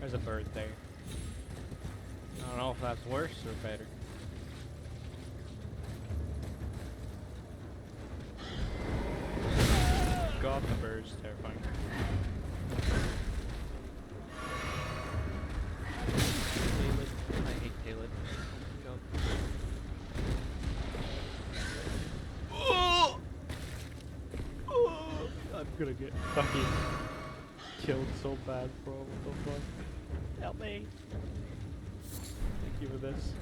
There's a bird there. I don't know if that's worse or better. God, the bird's terrifying. Caleb. I hate Caleb. Oh my god. I'm gonna get fucking killed so bad, bro. What the fuck? Help me. Thank you for this.